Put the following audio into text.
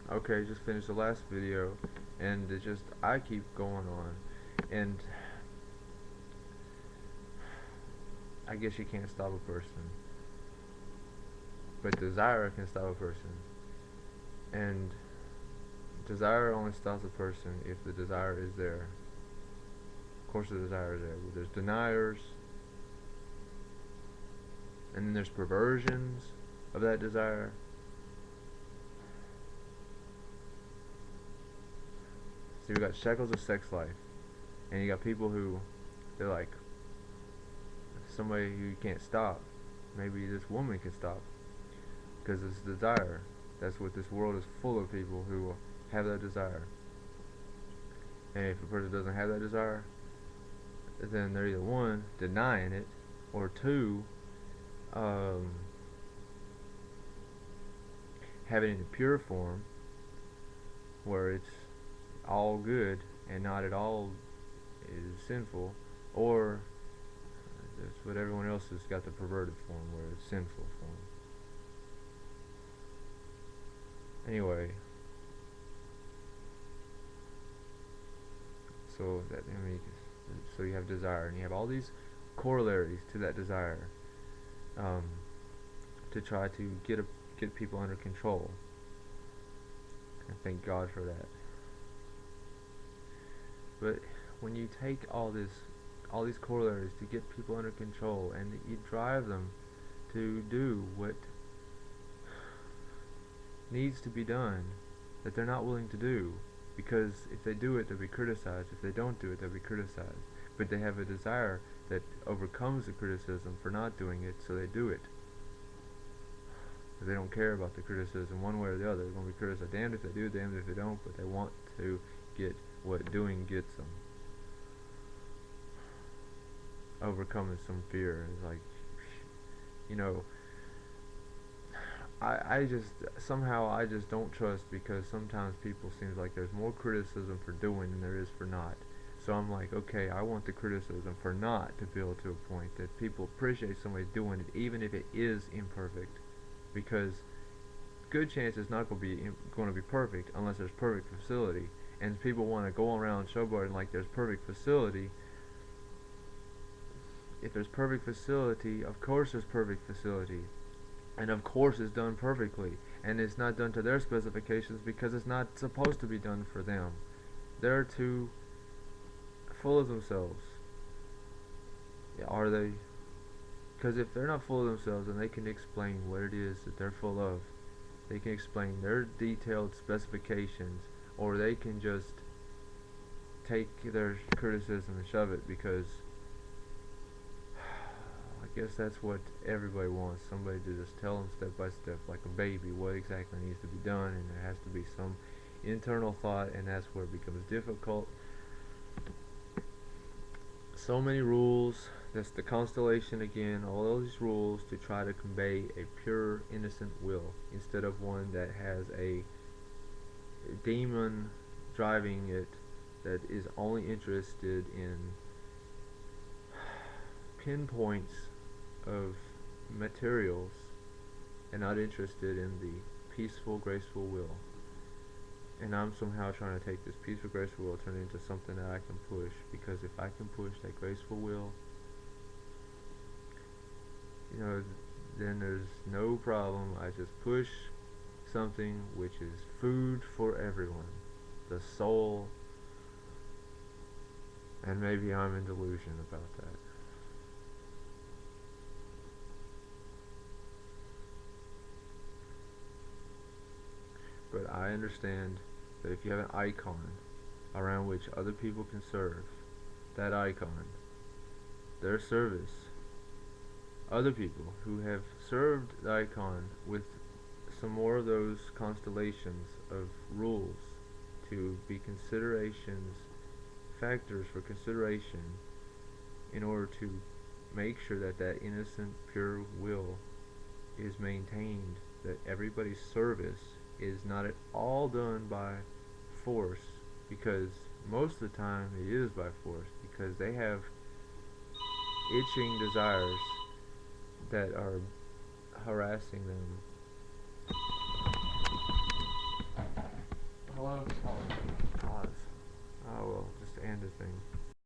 Okay, just finished the last video, and it just I keep going on, and I guess you can't stop a person, but desire can stop a person, and desire only stops a person if the desire is there. Of course, the desire is there. But there's deniers, and then there's perversions of that desire. So you got shekels of sex life, and you got people who they're like somebody who you can't stop. Maybe this woman can stop because it's desire. That's what this world is full of, people who have that desire. And if a person doesn't have that desire, then they're either one, denying it, or two, um, having it in pure form, where it's all good and not at all is sinful, or it's what everyone else has got, the perverted form, where it's sinful form. Anyway, so that so you have desire, and you have all these corollaries to that desire, um, to try to get people under control. And thank God for that. But when you take all these corollaries to get people under control, and you drive them to do what needs to be done that they're not willing to do, because if they do it, they'll be criticized. If they don't do it, they'll be criticized. But they have a desire that overcomes the criticism for not doing it, so they do it. They don't care about the criticism one way or the other. They're going to be criticized. Damned if they do, damned if they don't, but they want to get what doing gets them. Overcoming some fear is like, you know, I just somehow I just don't trust, because sometimes people seems like there's more criticism for doing than there is for not. So I'm like, okay, I want the criticism for not to build to a point that people appreciate somebody doing it, even if it is imperfect, because good chance it's not going to be perfect unless there's perfect facility. And people want to go around showboating like there's perfect facility. If there's perfect facility, of course there's perfect facility. And of course it's done perfectly. And it's not done to their specifications because it's not supposed to be done for them. They're too full of themselves. Yeah, are they? Because if they're not full of themselves, then they can explain what it is that they're full of. They can explain their detailed specifications, or they can just take their criticism and shove it, because I guess that's what everybody wants, somebody to just tell them step by step, like a baby, what exactly needs to be done, and there has to be some internal thought, and that's where it becomes difficult. So many rules, that's the constellation again, all these rules to try to convey a pure, innocent will, instead of one that has a demon driving it, that is only interested in pinpoints of materials and not interested in the peaceful, graceful will. And I'm somehow trying to take this peaceful, graceful will, turn it into something that I can push, because if I can push that graceful will, you know, then there's no problem. I just push something which is food for everyone, the soul, and maybe I'm in delusion about that. But I understand that if you have an icon around which other people can serve, that icon, their service, other people who have served the icon with some more of those constellations of rules to be considerations, factors for consideration, in order to make sure that that innocent, pure will is maintained, that everybody's service is not at all done by force, because most of the time it is by force, because they have itching desires that are harassing them. Oh, pause. Oh well, just end the thing.